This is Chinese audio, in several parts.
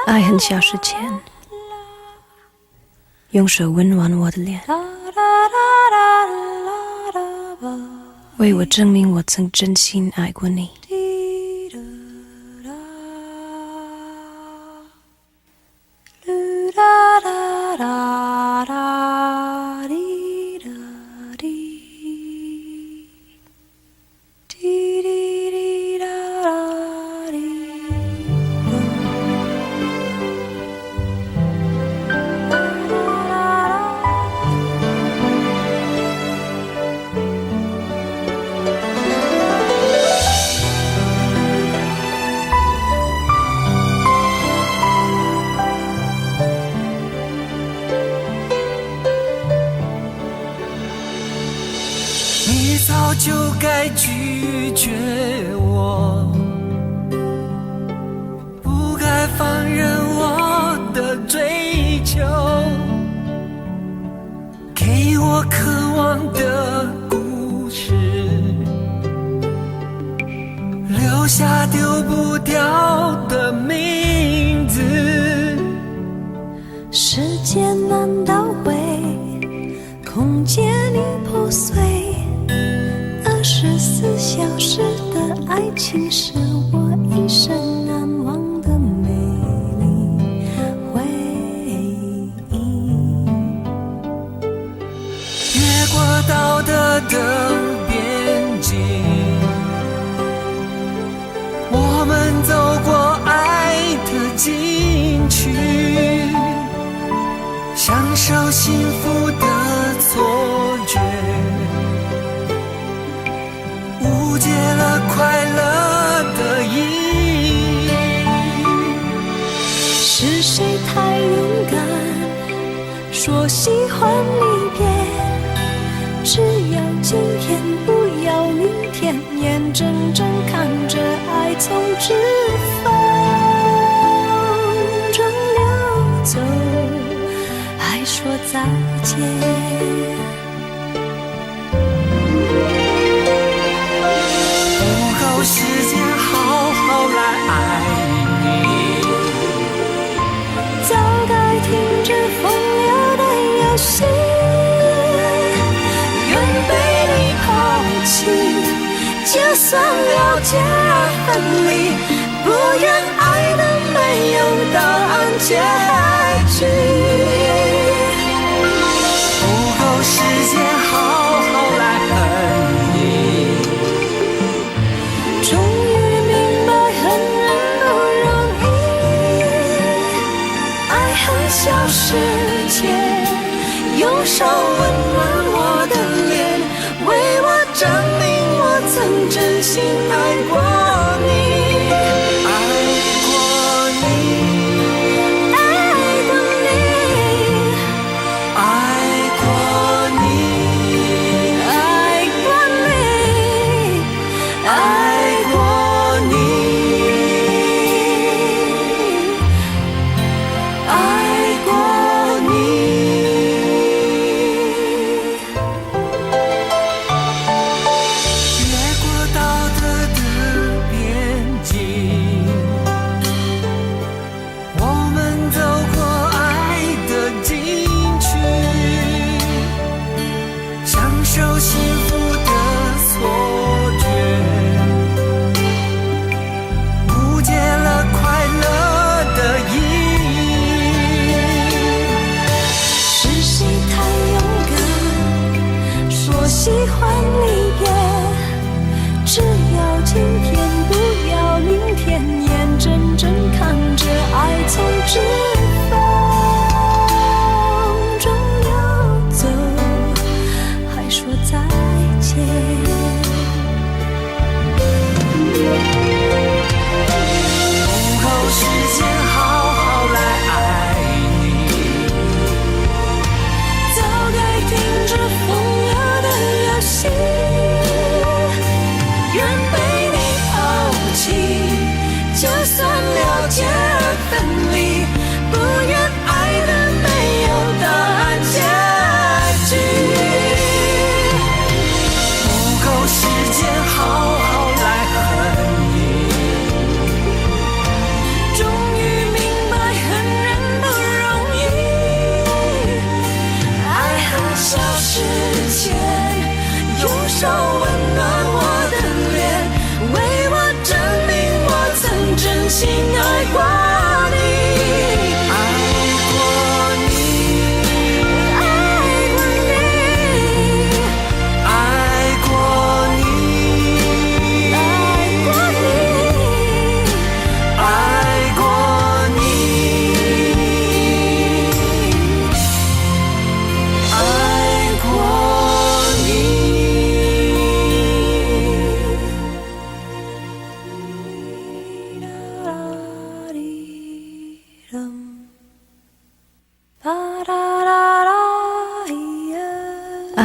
爱很消失前，用手温暖我的脸，为我证明我曾真心爱过你。你早就该拒绝我，不该放任我的追求，给我渴望的故事，留下丢不掉的名字。时间难倒回，空间已破碎，24小时的爱情是我一生难忘的美丽回忆。越过道德的边境，我们走过爱的禁区，享受幸福的错觉，误解了快乐的意义。是谁太勇敢，说喜欢离别，只要今天不要明天，眼睁睁看着爱从指缝中流走，还说再见。时间好好来爱你，早该停止风流的游戏，愿被你抛弃，就算了解而分离，不愿爱的没有答案结局。不够时间好好来恨你，终于明白恨人不容易，爱恨消失前，用手温暖我的脸，为我证明我曾真心爱过你。喜欢离别，只要今天不要明天，眼睁睁看着爱从指缝中流走，还说再见。不够时间好好来爱你，早该停止风流的游戏，愿被你抛弃，就算了解而分离，不愿爱的没有答案结局。不够时间好好来恨你，终于明白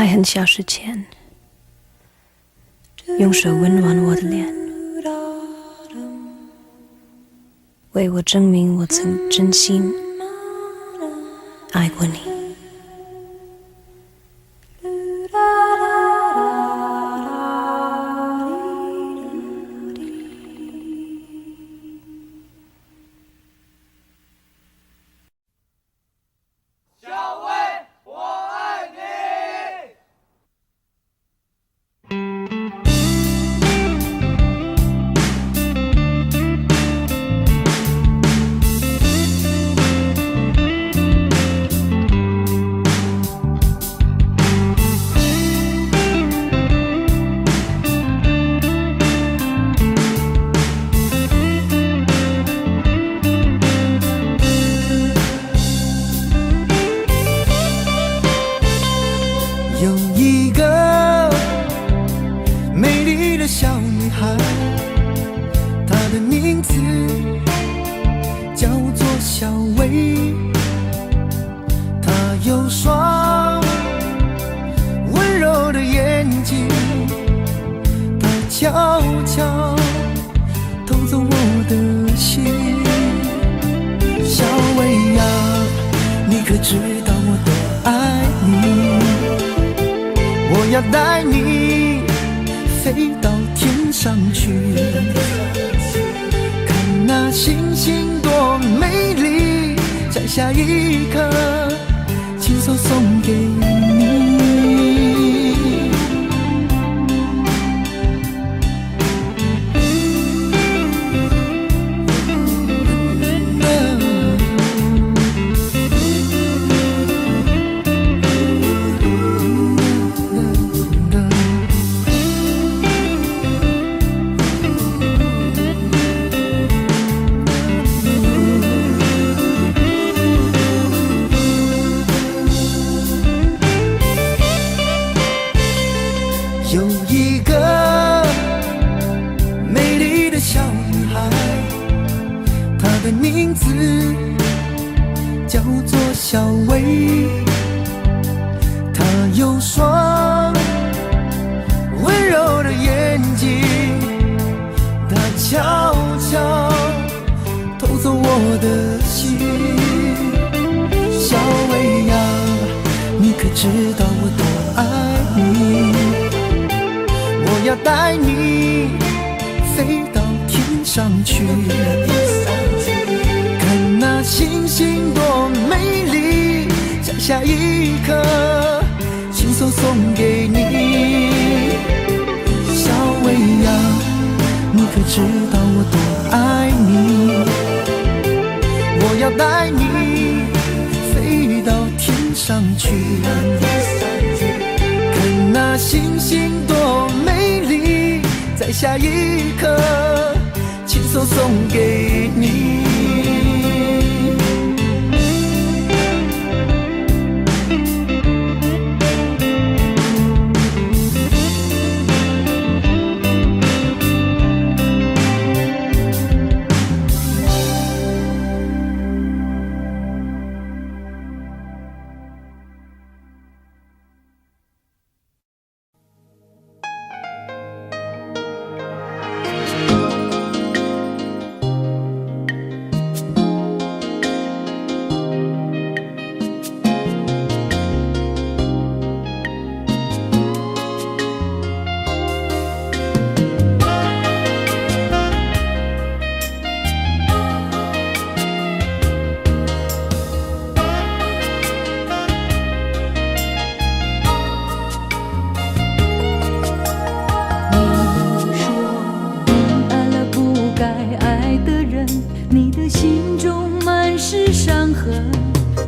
爱很小时前，用手温暖我的脸，为我证明我曾真心爱过你。有一个美丽的小女孩，她的名字叫做小薇。她有双温柔的眼睛，她悄悄偷走我的心。小薇呀，你可知道我多爱你？我要带你飞到天上去，看那星星多美丽，摘下一颗，亲手送给你。有一个美丽的小女孩，她的名字叫做小薇。她有双温柔的眼睛，她悄悄偷走我的心。小薇呀，你可知道我多爱你？我要带你飞到天上去，看那星星多美丽，摘下一颗，亲手送给你。小薇呀，你可知道我多爱你？我要带你飞到天上去，看那星星多美丽，摘下一颗，亲手送给你。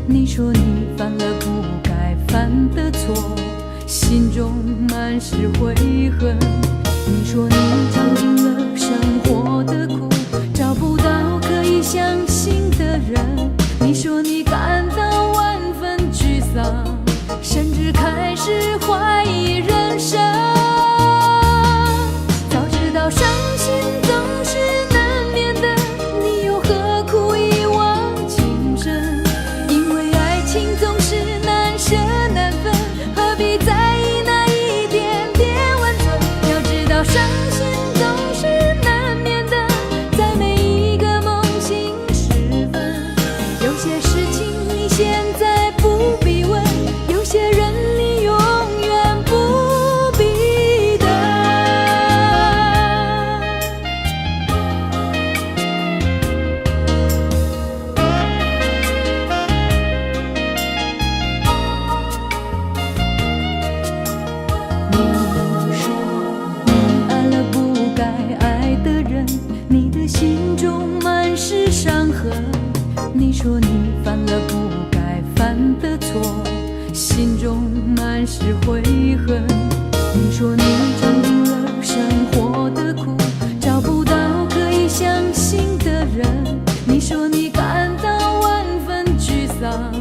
你说你犯了不该犯的错，心中满是悔恨。你说你尝尽了生活的苦，找不到可以相信的人。你说你感到万分沮丧，甚至开始怀疑人生。早知道伤心总是难免的，你又何苦一往情深？因为爱情总是难舍难分，何必在意说你犯了不该犯的错，心中满是悔恨。你说你尝尽了生活的苦，找不到可以相信的人。你说你感到万分沮丧，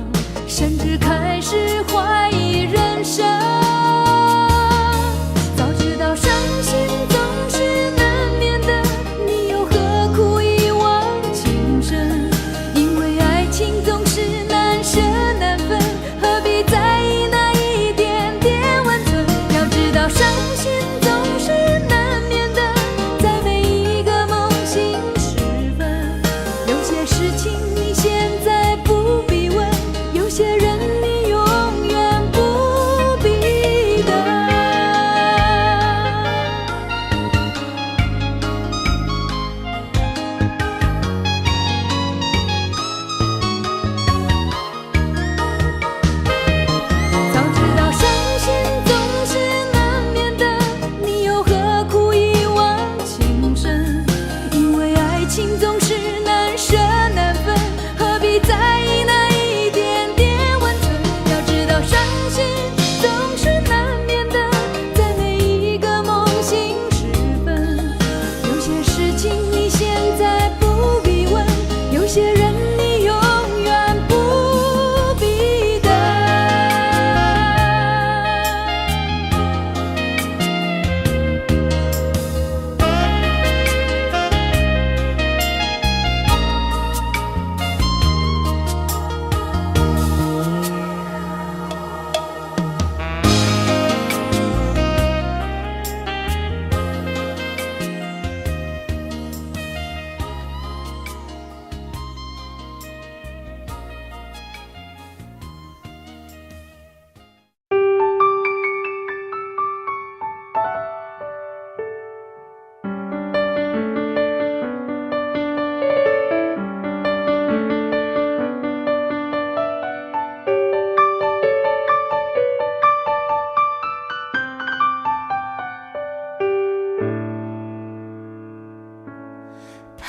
甚至开始怀疑人生。早知道伤心总是难免的，你又何苦一往情深？因为爱情总是难舍难分，何必在意那一点点温存？要知道伤心总是难免的，在每一个梦醒时分。有些事情你现在不必问，有些人你永远不必等。早知道伤心总是难免的，你又何苦一往情深？因为爱情总是难舍难分，何必在意那一点点温存？要知道伤心总是难免的，在每一个梦醒时分。有些事情你现在不必问，有些人你永远不必等。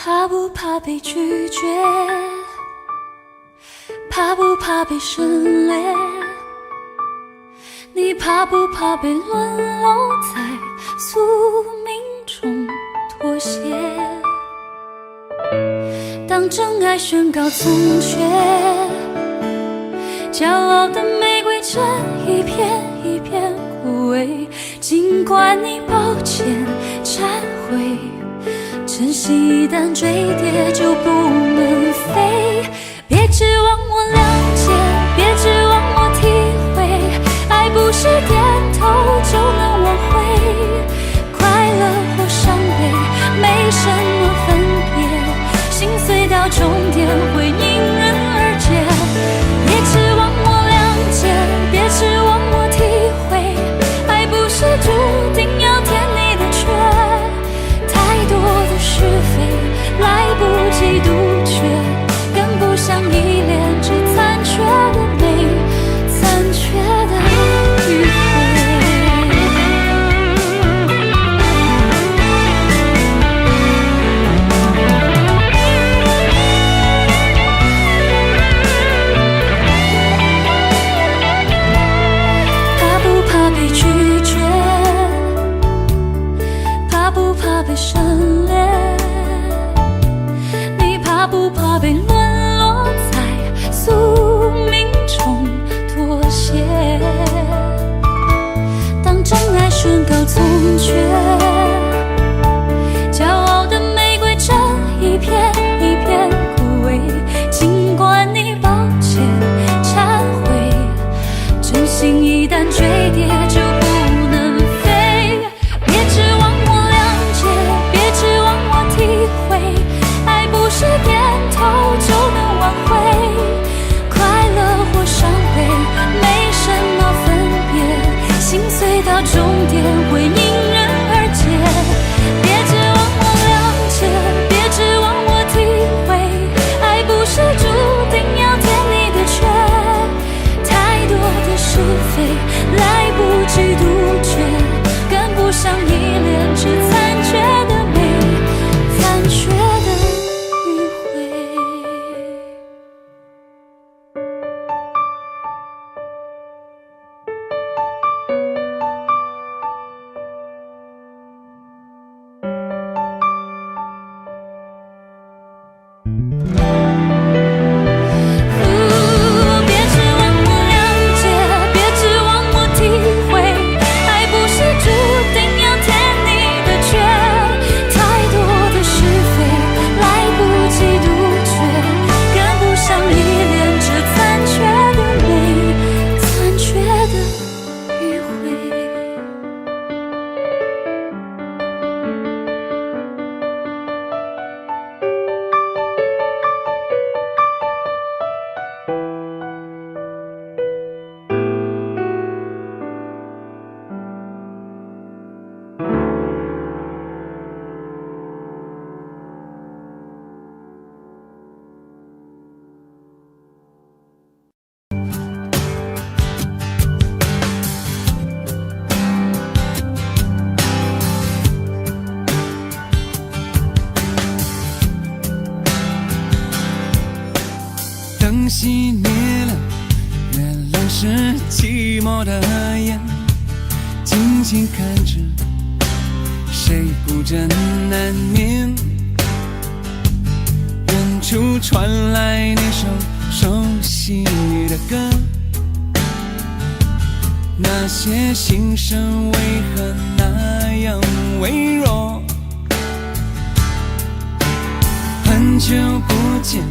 怕不怕被拒绝？怕不怕被省略？你怕不怕被沦落在宿命中妥协？当真爱宣告从缺，骄傲的玫瑰正一片一片枯萎。尽管你抱歉忏悔，真心一旦坠跌就不能飞。别指望我了解，别指望我体会，爱不是点头就能挽回。快乐或伤悲没什么分别，心碎到终点会因人而解。别指望我了解，别指望我体会，爱不是注定要填你的缺。太多的是非来不及杜绝，跟不上依恋这残缺的美，残缺的迂回。怕不怕被拒绝？怕不怕被省略？你怕不怕被沦落在宿命中妥协？当真爱宣告从缺，骄傲的玫瑰正一片一片枯萎。尽管你抱歉忏悔，真心一旦坠跌就不能飞。别指望我了解，别指望我体会，爱不是点头就灯熄灭了，月亮是寂寞的眼，静静看着谁孤枕难眠。远处传来那首熟悉的歌，那些心声为何那样微弱？很久不见，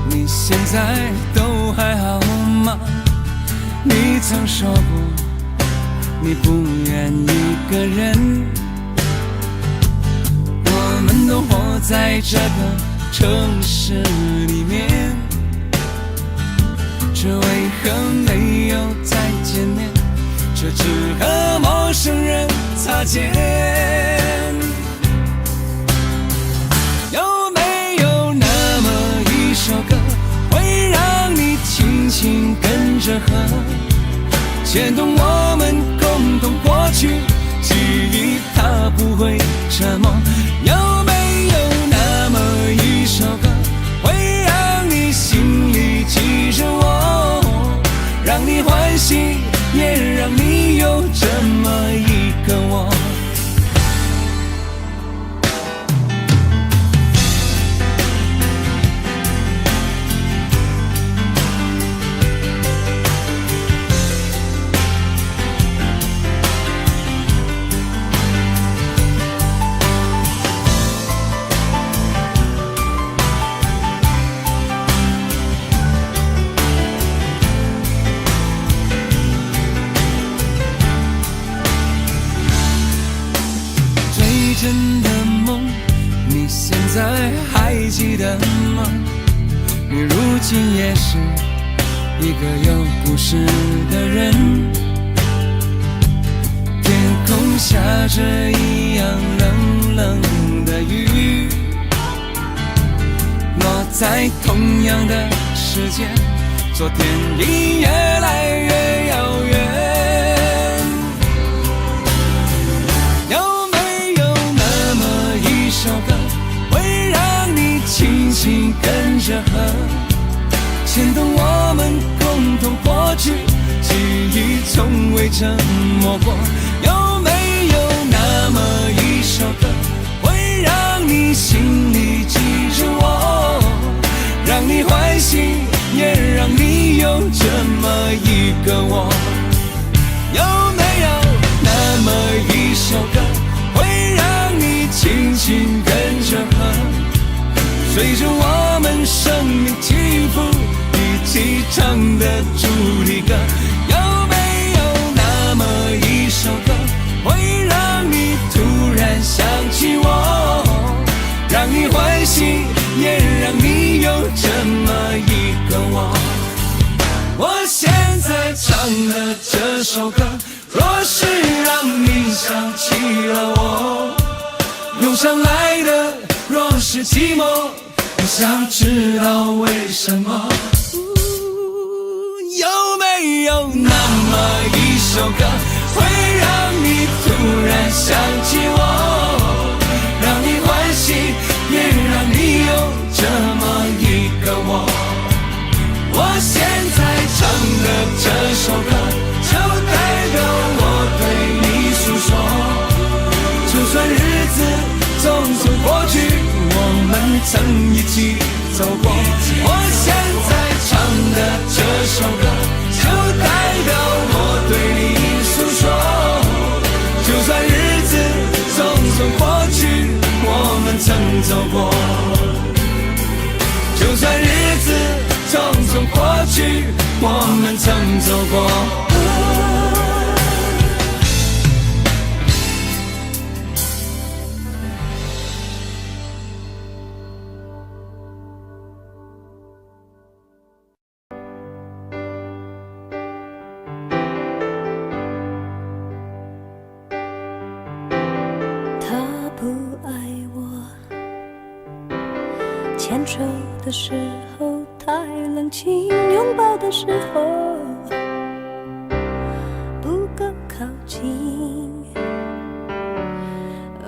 你现在都还好吗？你曾说过你不愿一个人，我们都活在这个城市里面，这为何没有再见面？这只和陌生人擦肩。有没有那么一首歌，会让你轻轻跟着和，牵动我们共同过去，记忆它不会沉默。有没有那么一首歌，会让你心里记着我，让你欢喜也让你有这么一个我？真的梦，你现在还记得吗？你如今也是一个有故事的人，天空下着一样冷冷的雨，落在同样的时间，昨天已越来越遥远。轻轻跟着和，牵动我们共同过去，记忆从未沉默过。有没有那么一首歌，会让你心里记着我，让你欢喜也让你有这么一个我？有没有那么一首歌，会让你轻轻跟着和，随着我们生命起伏一起唱的主题歌？有没有那么一首歌，会让你突然想起我，让你欢喜也让你有这么一个我？我现在唱的这首歌，若是让你想起了我，涌上来的若是寂寞，我想知道为什么？有没有那么一首歌，会让你突然想起我，让你欢喜也让你有这么一个我？我现在唱的这首歌，就代表我对你诉说，就算日子匆匆过去，我们曾一起走过。我现在唱的这首歌，就代表我对你诉说，就算日子匆匆过去，我们曾走过。就算日子匆匆过去，我们曾走过。牵手的时候太冷清，拥抱的时候不够靠近。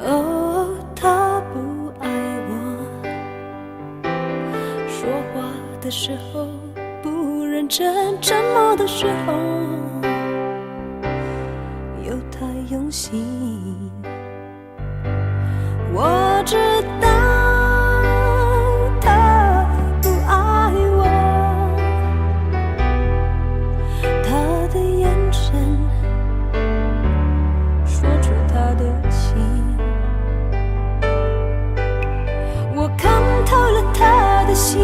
哦，他不爱我，说话的时候不认真沉默的时候，有他用心。我知道他不爱我，他的眼神说出他的心。我看透了他的心，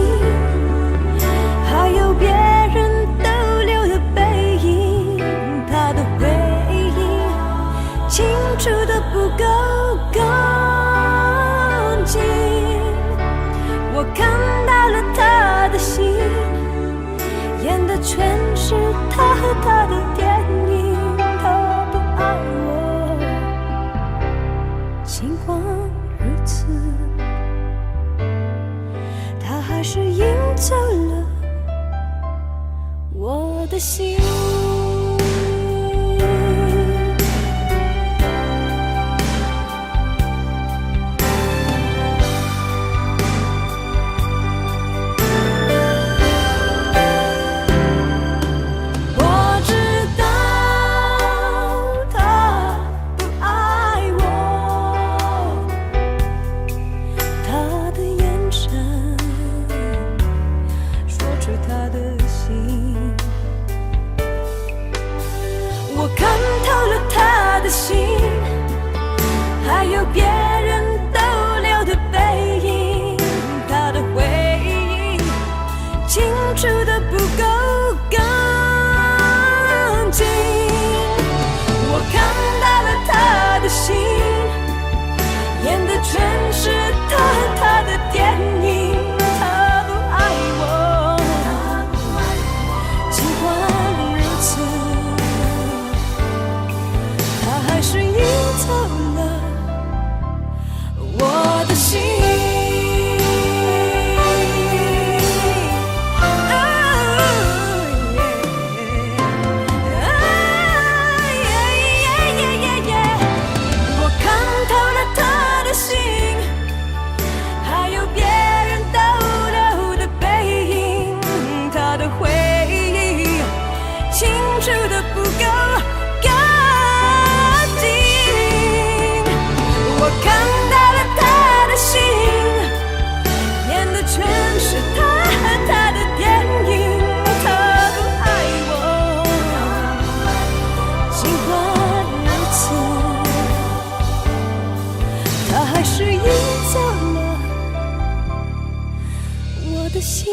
还有别人逗留的背影，他的回忆清楚的不够干净。我看到了他的心，演的全是他和他的电影。他不爱我，尽管如此，他还是赢走了我的心。我知道他不爱我，他的眼神说出他的心。我看透了他的心，还有别人逗留的背影，他的回忆清楚的不够干净。我看到了他的心，演的全是他和他的电影。他不爱我，尽管如此，他还是赢走了我的心。我看透了他的心，还有别人逗留的背影，他的回忆清楚的不够干净。我看到了他的心，演的全是他和他的电影。他不爱我，尽管如此，他还是赢走了我的心。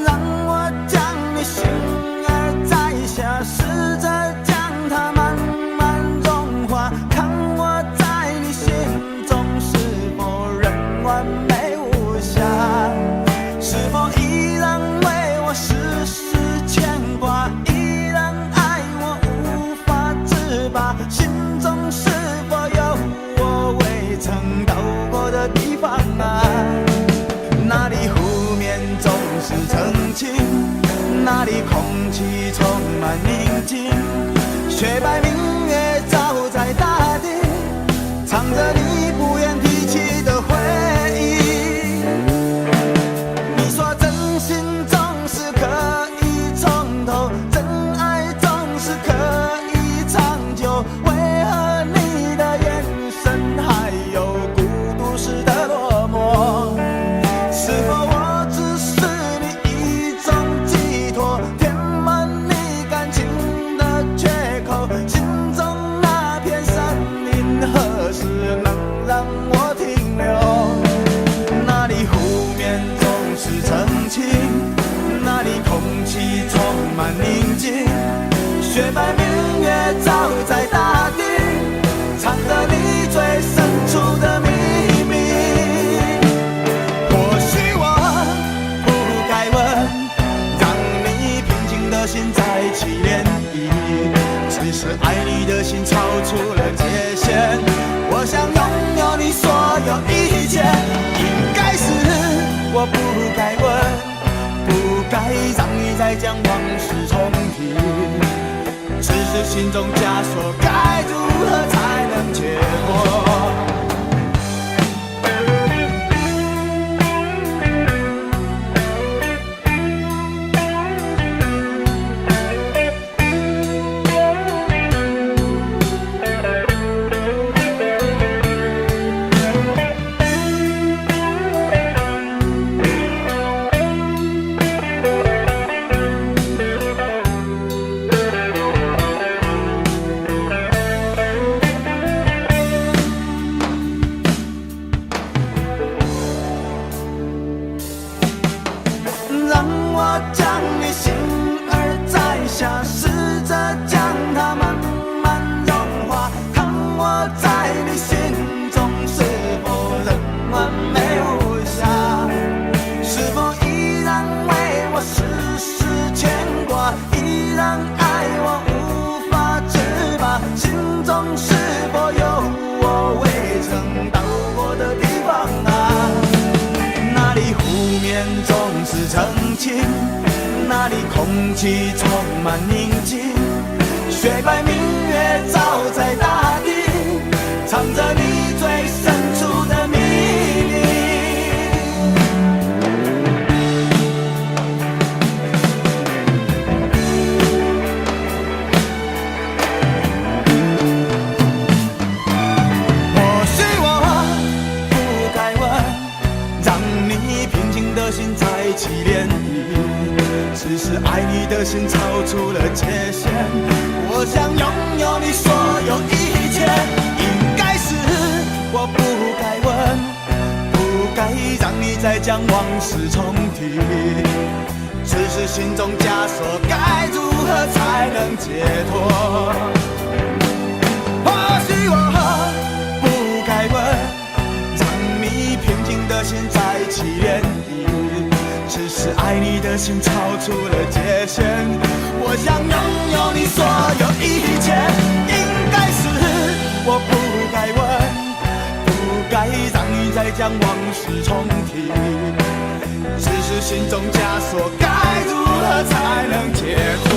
让我将你心儿摘下，试着将它慢慢融化，看我在你心中是否仍完美无瑕，是否依然为我时时牵挂，依然爱我无法自拔，心中是否有我未曾到过的地方啊？那里湖面总是澄清，那里空气充满宁静，雪白明月照在大地，藏着你不愿提起的回忆。你说真心总是可以从头，真爱总是可以长久，为何你的眼神还有孤独时的落寞？是否我只是你一种寄托，填满满宁静。雪白明月照在大地，藏着你最深处的秘密。或许我不该问，让你平静的心再起涟漪。只是爱你的心超出了界限，我想拥有你所有一切。应该是我不该问，不该让你再将往事重提。只是心中枷锁，该如何才能解脱？那里空气充满宁静，雪白明月照在大地，藏着你最深处的秘密。或许我不该问，让你平静的心再起涟漪。只是爱你的心超出了界限，我想拥有你所有一切。应该是我不该问，不该让你再将往事重提。只是心中枷锁，该如何才能解脱？或许我不该问，让你平静的心再起涟漪。只是爱你的心超出了界限，我想拥有你所有一切。应该是我不该问，不该让你再将往事重提。只是心中枷锁，该如何才能解脱？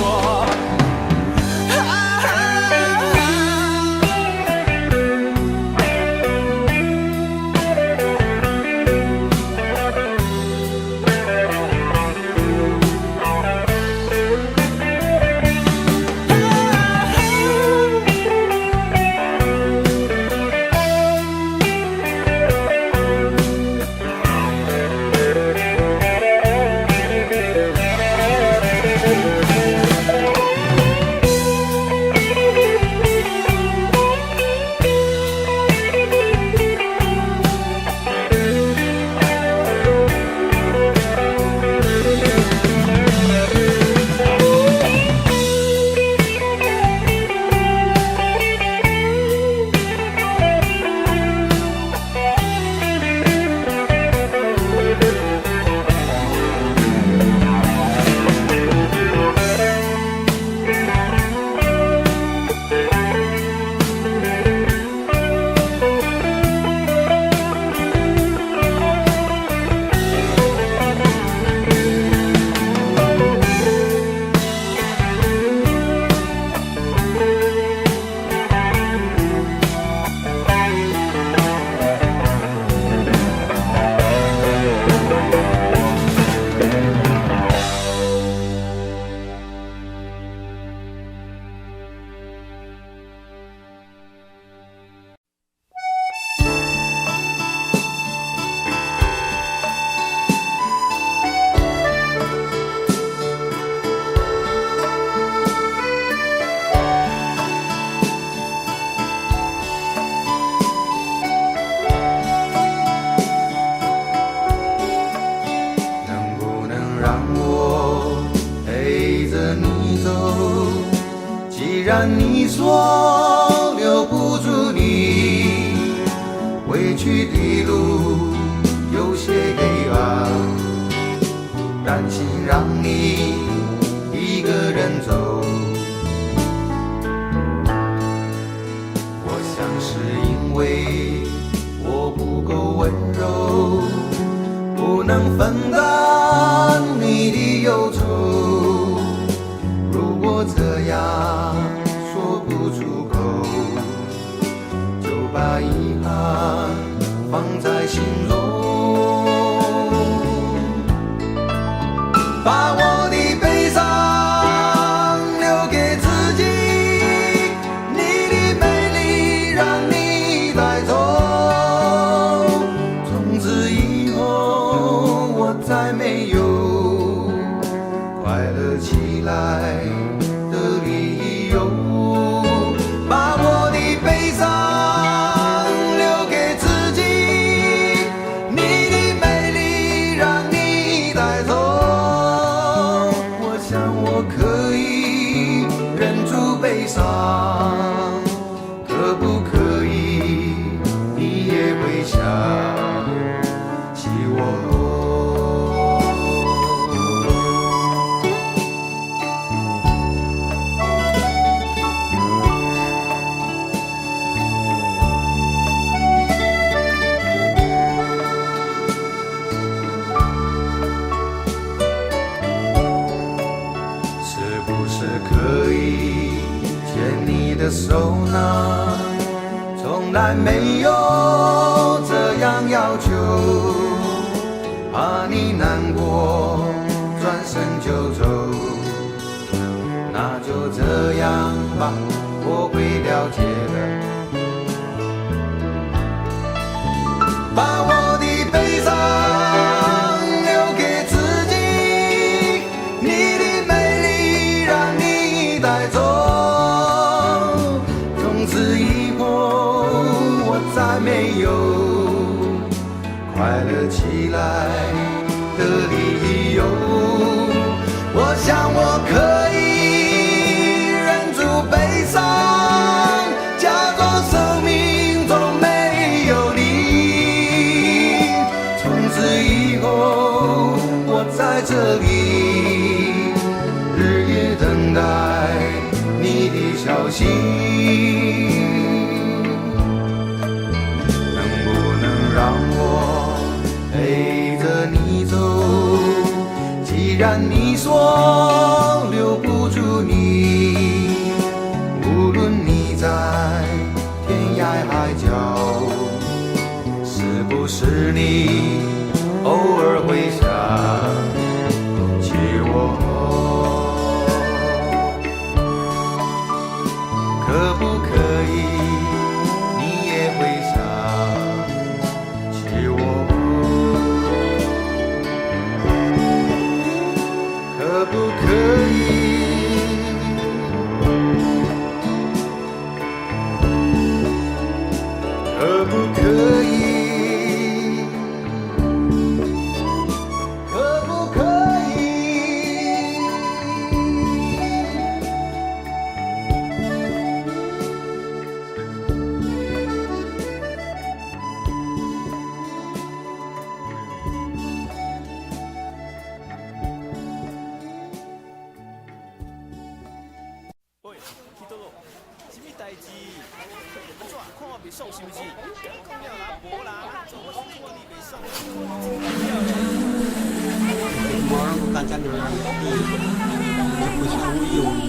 然你说留不住你，回去的路有些黑暗，担心让你一个人走。我想是因为我不够温柔，不能分担你的忧愁。如果这样说不出口，就把遗憾放在心中，把我的悲伤留给自己，你的美丽让你带走。从此以后我再没有快乐起来的理由，把我的悲伤留给自己，你的美丽让你带走。我想我可以忍住悲伤，可不可以你也会想起我？是不是可以牵你的手呢？从来没有这样要求，怕你难过转身就走。那就这样吧，我会了解的。把我的悲伤留给自己，你的美丽让你带走。从此以后我再没有快乐起来的理由。我想我可以忍住悲伤，假装生命中没有你。从此以后我在这里日夜等待你的消息，能不能让我陪着你走？既然你说留不住你，无论你在天涯海角，是不是你偶尔会想起我？可不可以你也会想起我？可不可以？可不可以？可不可以？喂，去倒落？什么代志？怎看我袂爽是不是？讲了啦，无啦，做我看你袂爽。Orang bukan cakap nanti, aku sahuyung.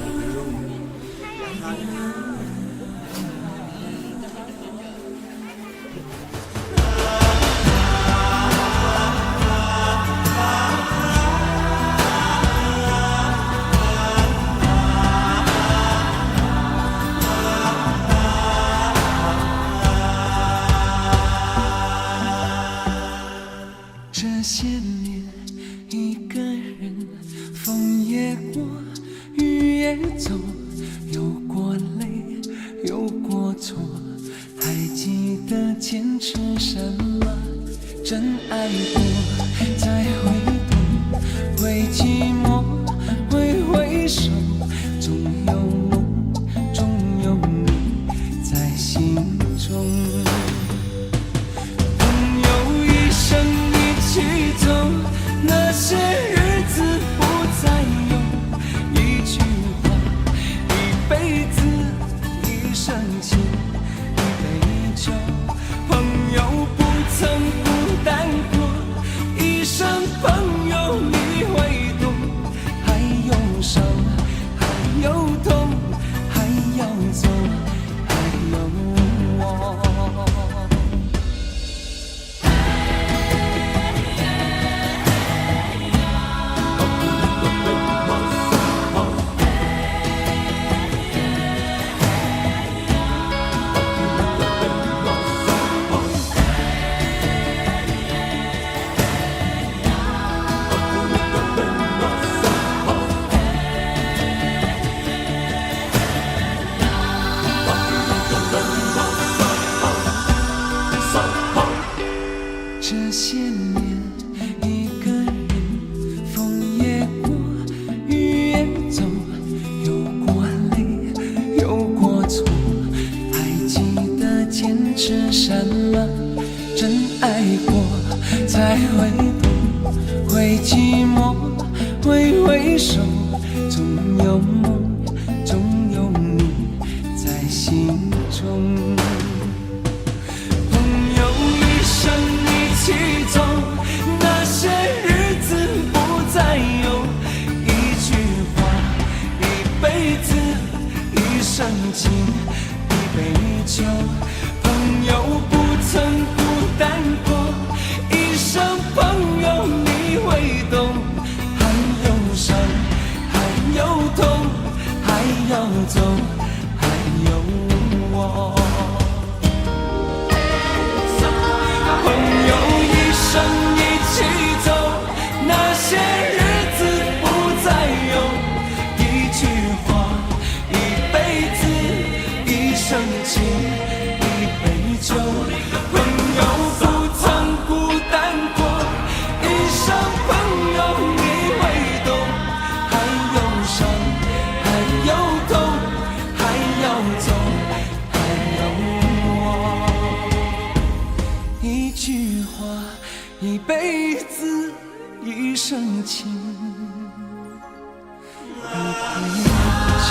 回首，总有梦，总有你在心中。朋友一生一起走，那些日子不再有。一句话，一辈子，一生情，一杯酒。朋友不曾孤单过，一生朋友你会懂。还有伤，还有痛，还要走，还有我。朋友一生一起走，那些日子不再有。一句话，一辈子，一生情，一杯酒。朋友不曾孤单过，一生朋友你会懂。还有伤，还有痛，还要走，还有我。一句话，一辈子，一生情，一杯酒。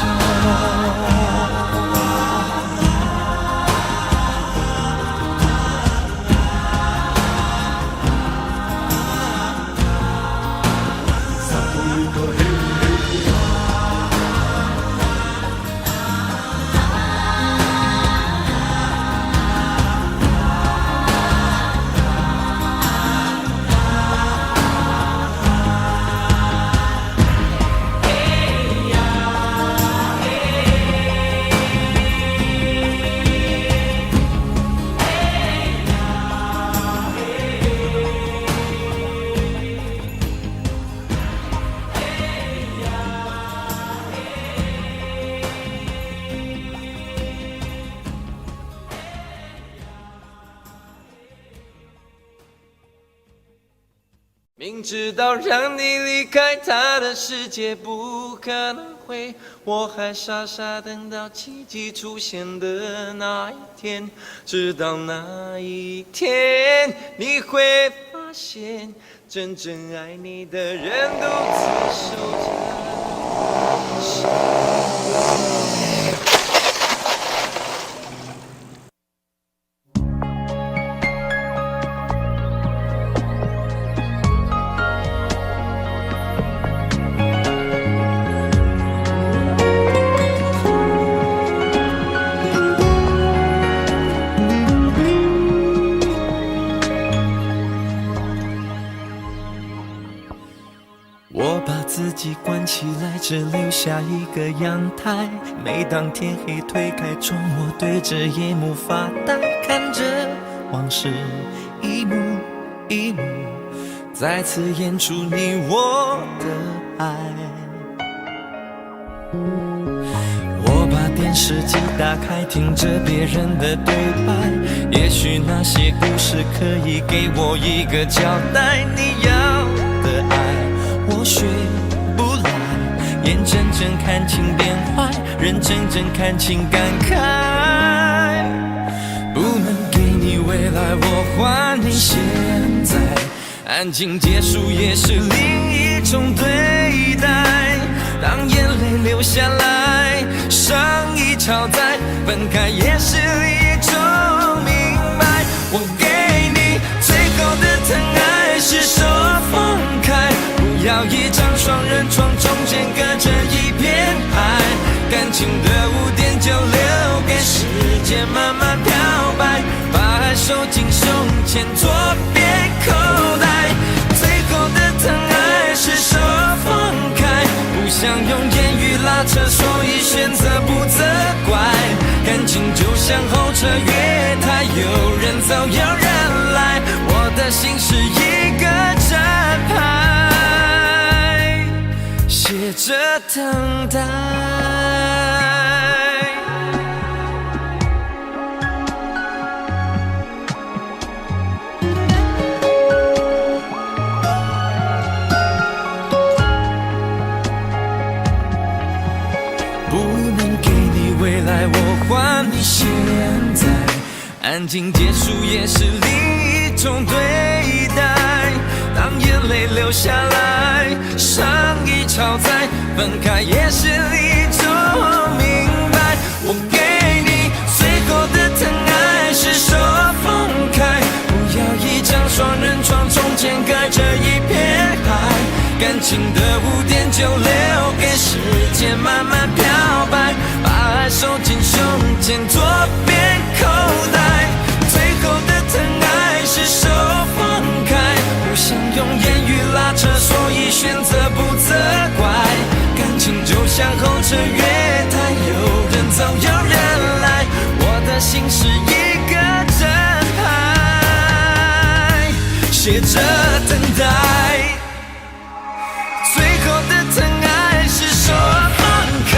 明知道让你离开他的世界不可能会，我还傻傻等到奇迹出现的那一天。直到那一天，你会发现，真正爱你的人独自守着。我把自己关起来，只留下一个阳台。每当天黑推开窗，我对着夜幕发呆，看着往事一幕一幕再次演出你我的爱。我把电视机打开，听着别人的对白，也许那些故事可以给我一个交代。你要的爱我学不来，眼睁睁看情变坏，人睁睁看情感慨。不能给你未来，我还你现在。安静结束也是另一种对待。当眼泪流下来，伤已超载，分开也是一种明白。我给你最后的疼爱，是手放开，不要一张双人床，中间隔着一片海。感情的污点就留给时间慢慢漂白，把爱收进胸前左边口袋。最后的疼爱是手放开，不想用言语拉扯，所以选择不责怪。感情就像候车月台，有人走有人来，我的心是一个站牌，写着等待。不能给你未来，我还你现在。安静结束也是另一种对待。当眼泪流下来，上一场再分开也是一种明白。我给你最后的疼爱是手放开，不要一张双人床，中间隔着一片海，感情的污点就留给时间慢慢漂白，把爱收进胸前左边口袋。最后的疼爱是手放开，不想用言语拉扯，所以选择不责怪。感情就像候车月台，有人走有人来，我的心是一个正牌，写着等待。最后的疼爱是手放开，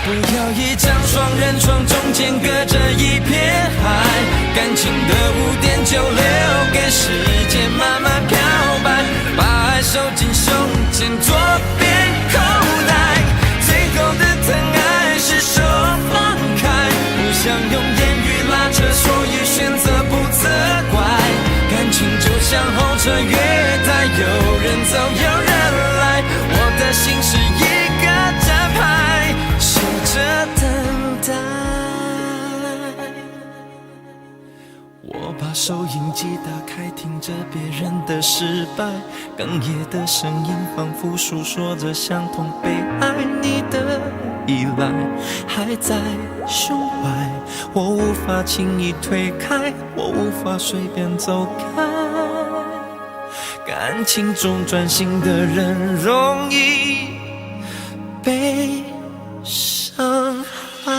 不要一张双人床，中间隔着一片海，感情的污点就留给时间慢慢漂白，把爱收进胸前左边口袋。最后的疼爱是手放开，不想用言语拉扯，所以选择不责怪。感情就像候车月台，有人走有人来，我的心是一个站牌，守着等待。我把收音机打开，听着别人的失败，哽咽的声音仿佛诉说着相同被爱你的依赖，还在胸怀，我无法轻易推开，我无法随便走开。感情中专心的人容易被伤害。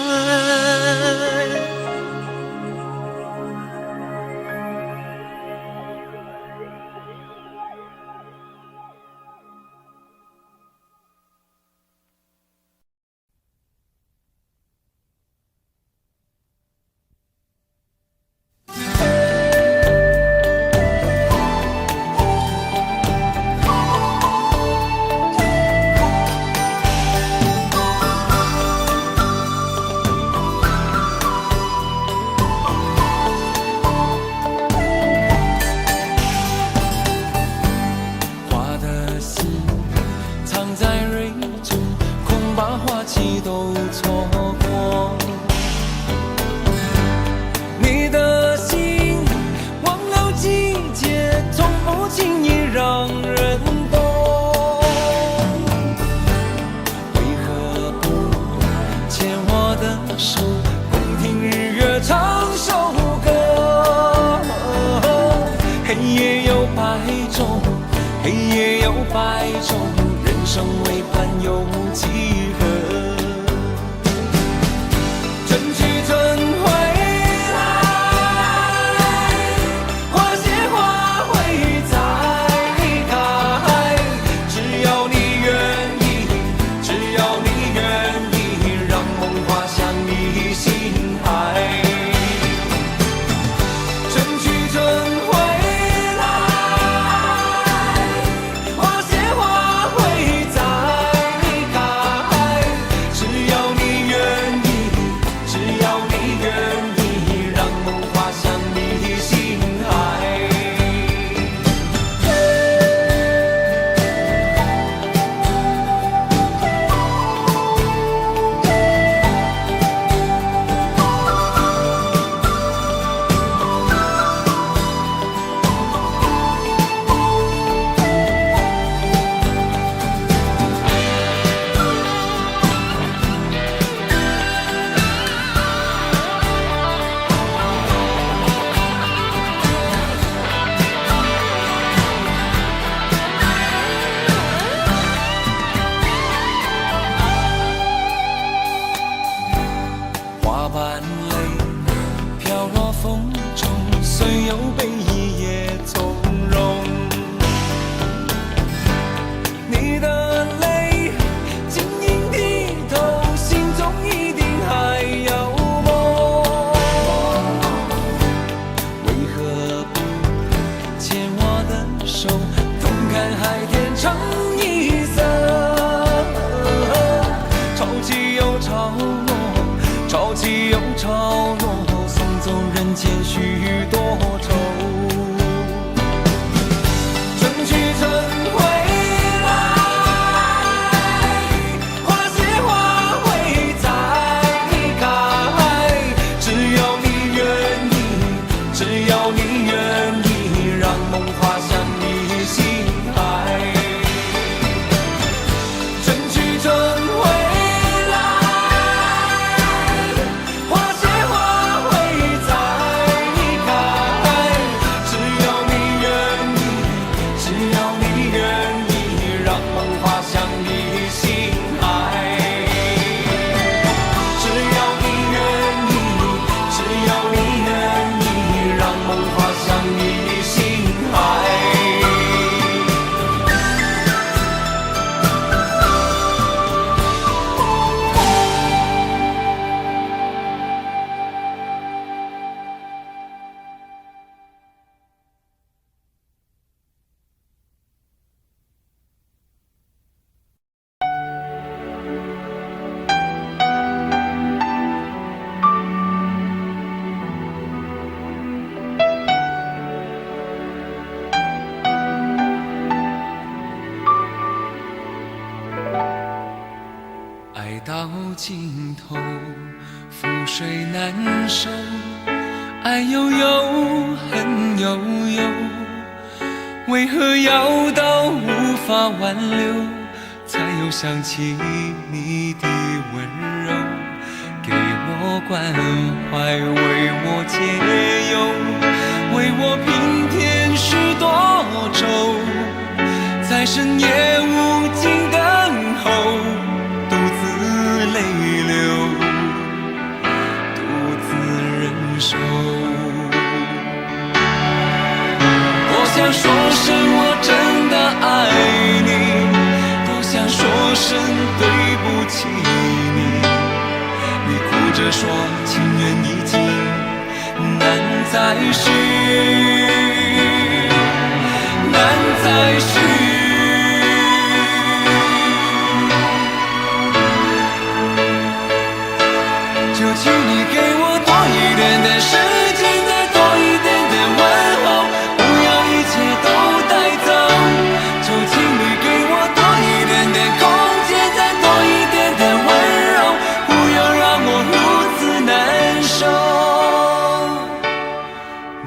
只要你到尽头，覆水难收，爱悠悠，恨悠悠，为何要到无法挽留，才又想起你的温柔，给我关怀，为我解忧，为我平添许多愁，在深夜无尽等候，独自泪流，独自忍受。多想说声我真的爱你，多想说声对不起你，你哭着说情缘已尽，难再续，难再续。就请你给我多一点点时间，再多一点点问候，不要一切都带走。就请你给我多一点点空间，再多一点点温柔，不要让我如此难受。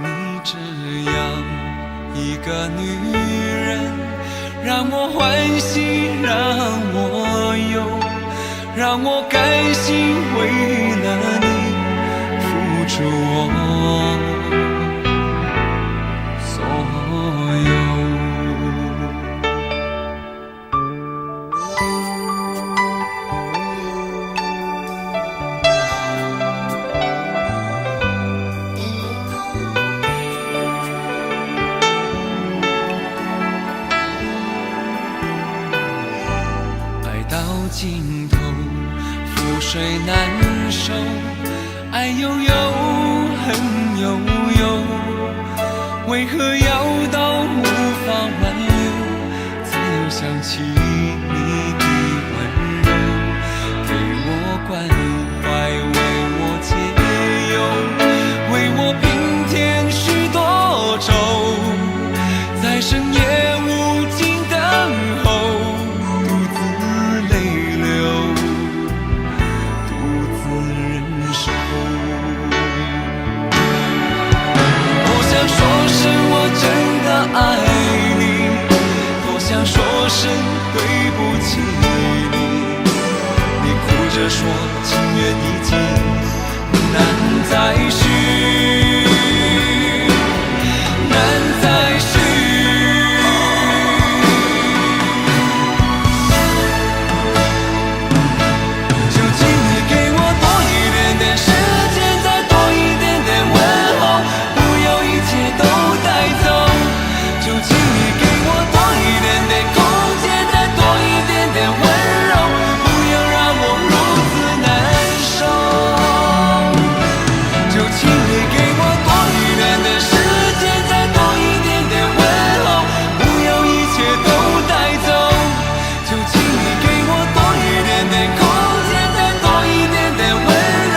你这样一个女人，让我欢喜，让我忧，让我甘心为了你付出我所有。爱到尽头，覆水难收，爱悠悠，恨悠悠，为何要到无法挽留，才又想起你的温柔，给我关怀，为我解忧，为我平添许多愁，在深夜无尽等候，独自泪流，独自忍受。多想说声我真的爱你，多想说声对不起你，你哭着说情缘已尽，难再续，难再续。就请你给我多一点点时间，再多一点点问候，不要一切都带走。就请你给我多一点点空间，再多一点点温柔，不要让我如此难受。就请你给我多一点点时间，再多一点点问候，不要一切都带走。就请你给我多一点点空间，再多一点点温柔，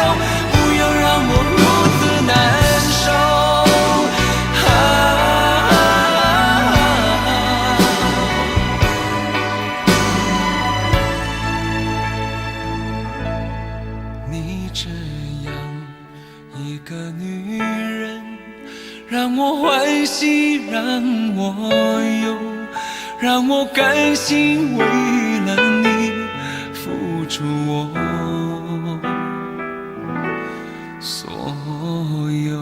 不要让我如此难受。你这样一个女人，让我欢喜，让我忧，让我甘心为了你付出我所有。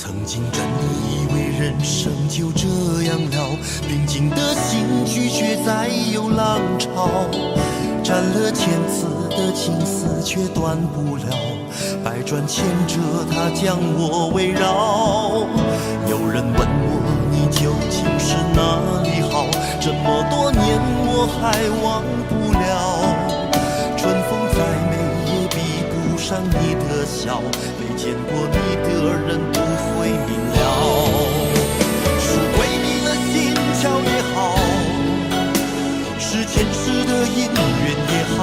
曾经真的以为人生就这样了，平静的心拒绝再有浪潮，斩了千次的情丝却断不了，百转千折它将我围绕。有人问我你究竟是哪里好，这么多年我还忘不了，春风再美也比不上你的笑，没见过你的人不会明了，是鬼迷了心窍也好，是前世的因缘也好，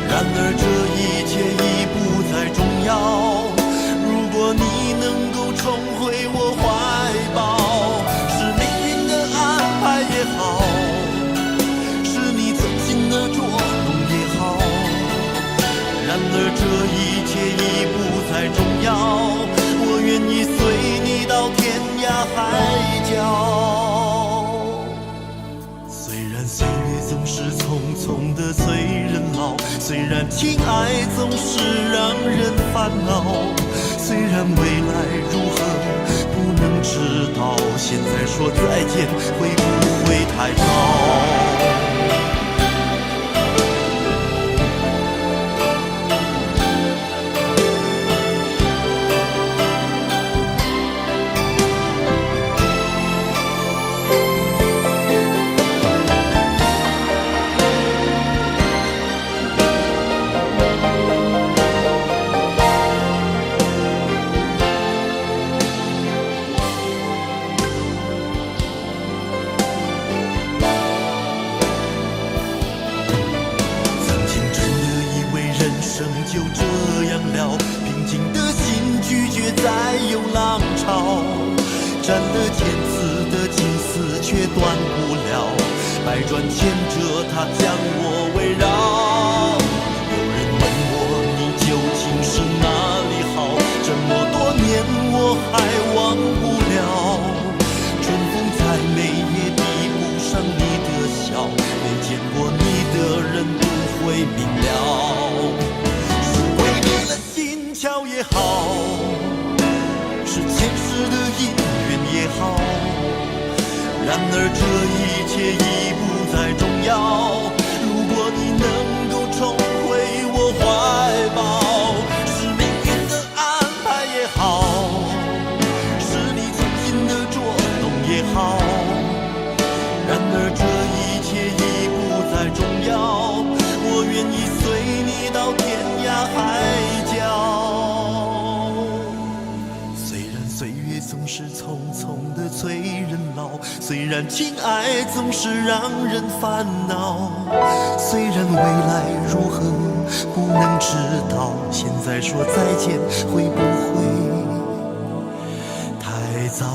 然而这一切已不再重要，如果你能够重回我怀抱，是命运的安排也好，是你存心的捉弄也好，然而这一切已不再重要，我愿意随你到天涯海角。虽然岁月总是匆匆的催人老，虽然情爱总是让人烦恼，虽然未来如何不能知道，现在说再见会不会太早？就这样了，平静的心拒绝再有浪潮，斩了千次的情丝却断不了，百转千折它将我围绕。有人问我你究竟是哪里好，这么多年我还忘不了，春风再美也比不上你的笑，没见过你的人不会明了，巧也好，是前世的因缘也好，然而这一切已不再重要，如果你能够重回我怀抱，是命运的安排也好，是你存心的捉弄也好，然而这一切已不再重要，我愿意随你到天涯海角。总是匆匆的催人老，虽然情爱总是让人烦恼，虽然未来如何不能知道，现在说再见会不会太早？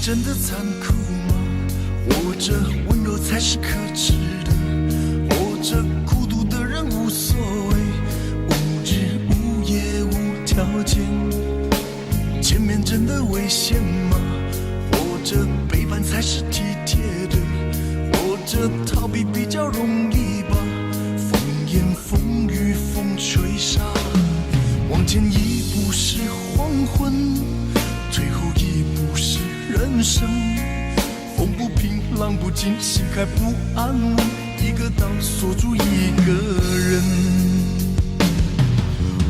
真的残酷吗？活着温柔才是可耻的，活着孤独的人无所谓，无日无夜无条件，见面真的危险吗？活着背叛才是体贴的，活着逃避比较容易吧，风言风语风吹沙，往前一步是黄昏，最后一步是人生，风不平浪不静，心还不安稳，一个岛锁住一个人。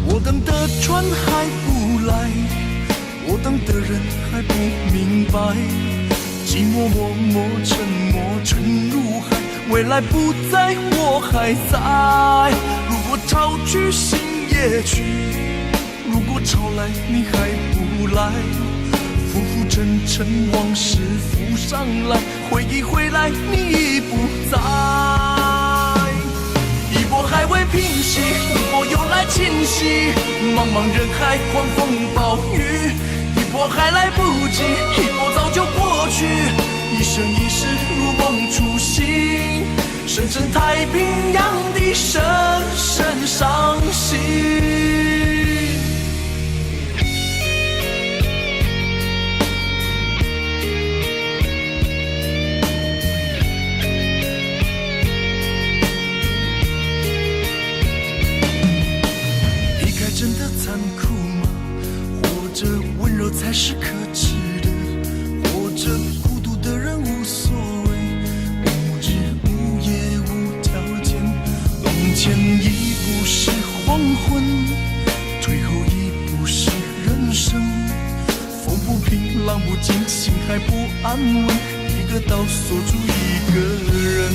我等的船还不来，我等的人还不明白，寂寞默默沉默沉入海，未来不在我还在。如果潮去心也去，如果潮来你还不来，浮浮沉沉，往事浮上来，回忆回来，你已不在。一波还未平息，一波又来侵袭，茫茫人海，狂风暴雨，一波还来不及，一波早就过去，一生一世如梦初醒，深深太平洋的深深伤心。真的残酷吗？活着温柔才是可耻的，活着孤独的人无所谓，无日无夜无条件，往前一步是黄昏，退后一步是人生。风不平浪不静，心还不安稳，一个岛锁住一个人。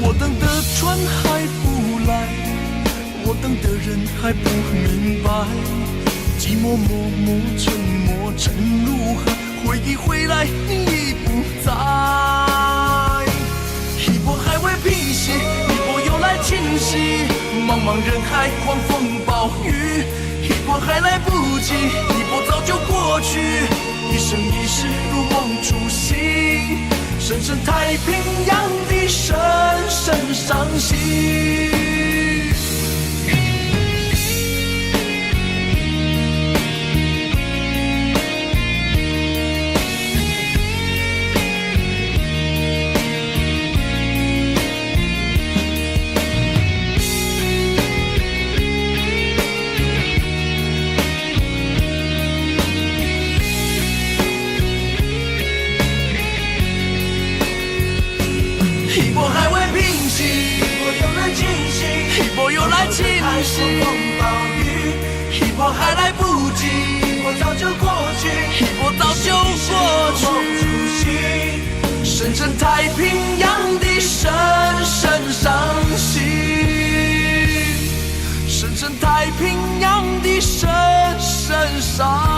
我等的船还不来，我等的人还不明白，寂寞默默沉默沉入海，回忆回来你已不在。一波还未平息，一波又来侵袭，茫茫人海，狂风暴雨，一波还来不及，一波早就过去，一生一世如梦初醒，深深太平洋的深深伤心。一波还未平息，一波又来侵袭，一波又来侵袭，风暴雨，一波还来不及，一波早就过去，一波早就过去，深深太平洋的深深伤心，深深太平洋的深深伤心。